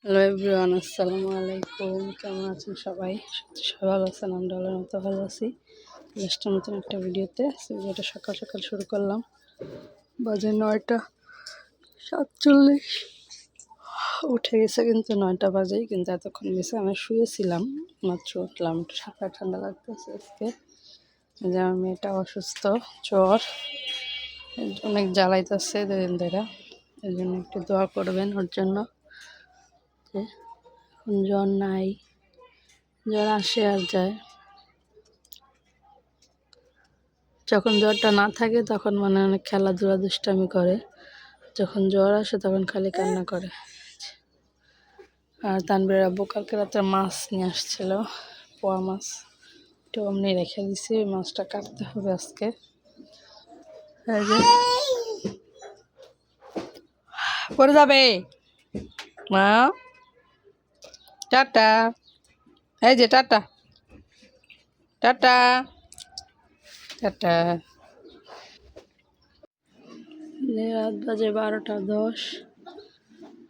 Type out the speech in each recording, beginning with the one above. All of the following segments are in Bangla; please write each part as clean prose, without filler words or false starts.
হ্যালো এভরিওয়ান, আসসালামু আলাইকুম। কেমন আছেন সবাই? সবাই ভালো আছেন? আমরা আল্লাহর মতো ভালো আছি। লাস্টের নতুন একটা ভিডিওতে ভিডিওটা সকাল সকাল শুরু করলাম। বাজে 9:47। উঠে গেছে কিন্তু 9টা বাজেই, কিন্তু এতক্ষণ আমি শুয়েছিলাম। মাত্র উঠলাম, একটু ঠান্ডা ঠান্ডা লাগতেছে আজকে। যে আমার মেয়েটা অসুস্থ, জ্বর অনেক জ্বালাইতেছে দুদিন ধরে। এই জন্য একটু দোয়া করবেন ওর জন্য। এখন জ্বর নাই, জ্বর আসে আর যায়। যখন জ্বরটা না থাকে তখন মানে অনেক খেলাধুলা দুষ্টামি করে, যখন জ্বর আসে তখন খালি কান্না করে। আর তানবীরের আব্বু কালকে রাতে মাছ নিয়ে আসছিল, পোয়া মাছ। একটু অমনি রেখে দিছি, ওই মাছটা কাটতে হবে আজকে। এই যে পড়ে যাবে মা, টাটা। এই যে টাটা টাটা টাটা। রাত বাজে 12:10,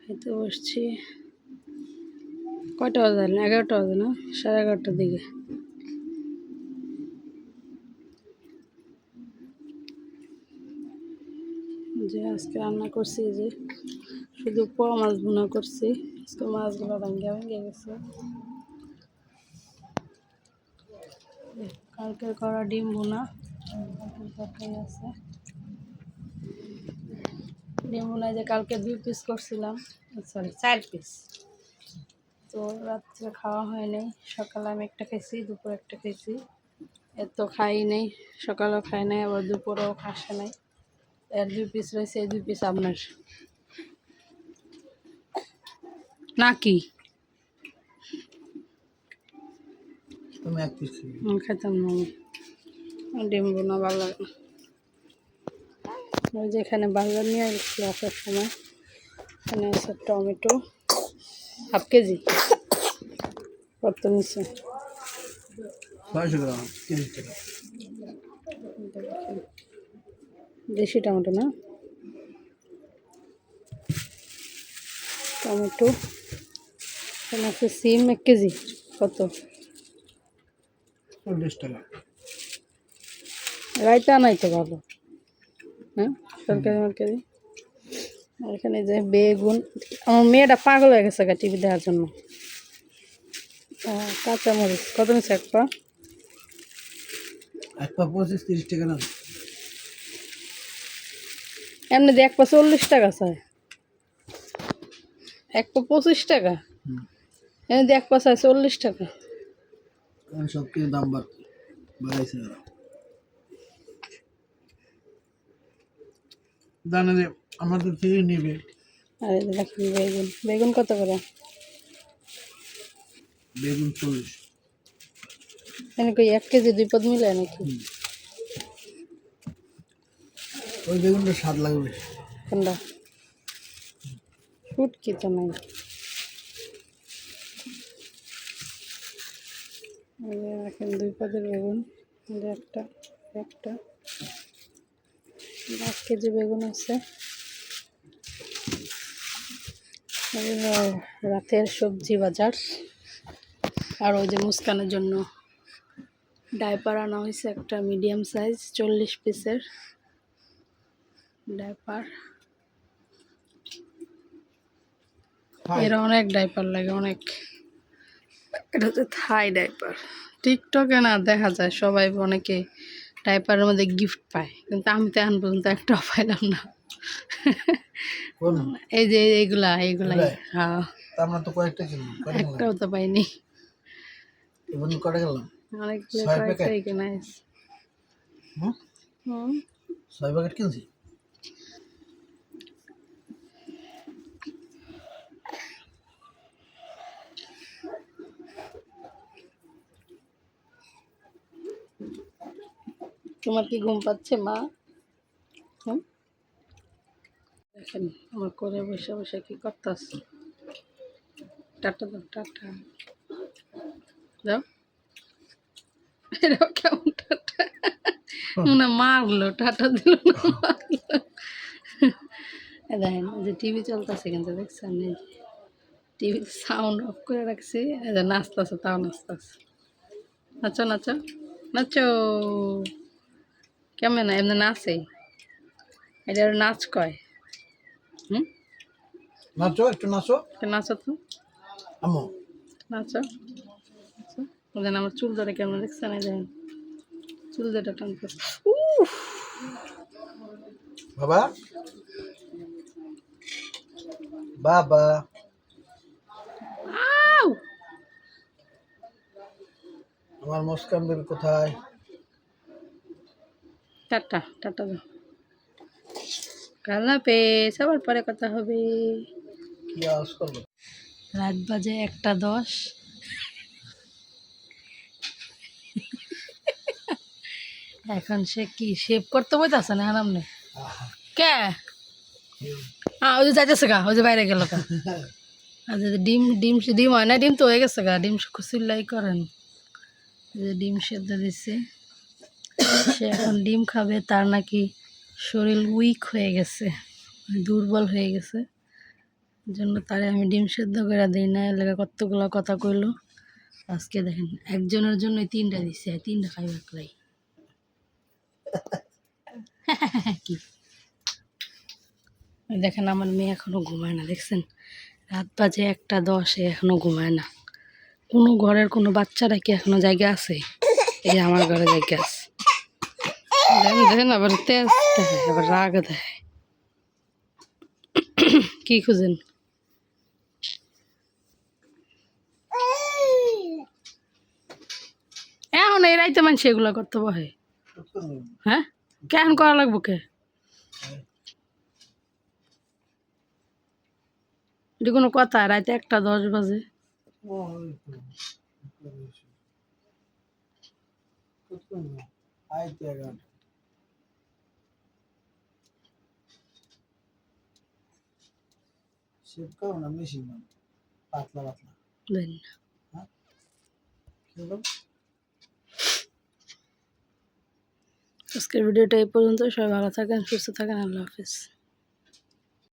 খেতে বসছি। কয়টা বাজে? 11টা বাজে না? 11:30টার দিকে। যে আজকে রান্না করছি, যে শুধু পোয়া মাছ ভুনা করছি। আজকে মাছগুলো ভেঙে ভেঙে গেছে। কালকে করা ডিম ভুনা তরকারি আছে। ডিম ভুনায় যে কালকে 2 পিস করছিলাম, সরি 4 পিস। তো রাত্রে খাওয়া হয় নাই। সকালে আমি একটা খেয়েছি, দুপুরে একটা খেয়েছি। এত খাই নাই, সকালেও খাই নাই, আবার দুপুরেও খাসে নাই। এর 2 পিস রয়েছে, এই 2 পিস আপনার নাকি? তুমি এক পিস খেতাম না আমি ডিম ভুনা, ভালো লাগে না। ওই যে এখানে বাজার নিয়ে গেছিলো আসার সময়, এখানে আছে টমেটো 1/2 কেজি। কত নিচ্ছে? 600 গ্রাম 30 টাকা। দেশি টমেটো না? টমেটো। এখানে আছে সিম 1 কেজি। কত? 40 টাকা। রায়তা নাই তো ভালো, হ্যাঁ তরকারি মরকারি। আর এখানে যে বেগুন, আমার মেয়েটা পাগল হয়ে গেছে টিভি দেওয়ার জন্য। কাঁচামরিচ কত নিচ্ছে? 1 পা? এক পা 25-30 টাকা না। এমনি দিয়ে 1 পা 40 টাকা চায়, 1 পা 25 টাকা। এমনি দিয়ে 1 পা চায় 40 টাকা। কারণ সব কিছু দাম বাড়াইছে ওরা। জানে যে আমাদের থেকে নিবে। আর এই যে দেখেন বেগুন, বেগুন কত করে? বেগুন 40। এনে কই 1 কেজি 2 পদ মিলে নাকি? ওই বেগুনটা স্বাদ লাগবে। কোনটা? শুটকি তো নাই। এই যে দেখেন 2 পদের বেগুন, এই যে একটা একটা 1 কেজি বেগুন আছে। এই যে রাতের সবজি বাজার। আর ওই যে মুস্কানের জন্য ডাইপার আনা হয়েছে, একটা মিডিয়াম সাইজ 40 পিসের ডাইপার। এর অনেক ডাইপার লাগে, অনেক। এটা হচ্ছে থাই ডাইপার। টিকটকে না দেখা যায় সবাই, অনেকে ডাইপারের মধ্যে গিফট পায়, কিন্তু আমি তো এখন পর্যন্ত একটাও পাইলাম না। এই যে এইগুলাই। হ্যাঁ, আমরা তো কয়েকটা কিনলাম, একটাও তো পাইনি। বন্ধু কটা গেলাম অনেকগুলো 6 প্যাকেট। কয়েকটাই কেনা হয়েছে। হুম 6 প্যাকেট কিনছি। তোমার কি ঘুম পাচ্ছে মা? হুম, দেখেন আমার করে বসে বসে কি করতেছে। টাটা দাও, টাটা দাও। এরাও কেমন টাটা, মনে মারলো, টাটা দিল না, মারলো। দেখেন যে টিভি চলতেছে, কিন্তু দেখছেন এই যে টিভিতে সাউন্ড অফ করে রাখছি, এই যে নাচতেছে, তাও নাচতেছে। নাচো নাচো নাচো, কেমন এমনি নাচে, এটা ওর নাচ কয়। হুম, নাচো, একটু নাচো। নাচো তো, আম্মু নাচো নাচো। ওদের আমার চুল ধরে কেমন দেখছে না, দেখেন চুল ধরে টানতেছে। উফ, বাবা, বাবা, আউ, আমার মুস্কান বেবি কোথায়? টাটা টাটা দাও, কাল পেস, আবার পরে কথা হবে। কি আওয়াজ করলো? রাত বাজে 1:10। এখন সে কি শেভ করতে বইতাছে না আরাম নেই কে? ওই যে যাইতেছে গা, ওই যে বাইরে গেল গা। আর যদি ডিম ডিম ডিম হয় না, ডিম তো হয়ে গেছে গা, ডিম চিল্লাই করেন। এই যে ডিম সেদ্ধ দিচ্ছে, সে এখন ডিম খাবে, তার নাকি শরীর উইক হয়ে গেছে, দুর্বল হয়ে গেছে, এই জন্য তারে আমি ডিম সেদ্ধ করে দিই না। এলাকা কতগুলো কথা কইলো, আজকে দেখেন একজনের জন্য 3টা দিচ্ছে, 3টা খাইবে একলাই। কি ওই দেখেন আমার মেয়ে এখনো ঘুমায় না, দেখছেন রাত বাজে 1:10, এখনো ঘুমায় না। কোনো ঘরের কোনো বাচ্চারা কি এখনো জায়গা আছে? এই যে আমার ঘরে জায়গা আছে। দেখেন দেখেন, আবার তেজ দেয়, আবার রাগ দেয়। কি খুঁজেন? এখন এই রাইতে মানুষ এগুলো করতে বহে? হ্যাঁ, কেন করা লাগবো কে? এটা কোনো কথা? রাইতে 1:10 বাজে। শেভ করো না, মেশিন পাতলা পাতলা। জানি না। হ্যাঁ, খেলো। আজকের ভিডিওটা এই পর্যন্ত। সবাই ভালো থাকেন, সুস্থ থাকেন, আল্লাহ হাফিজ।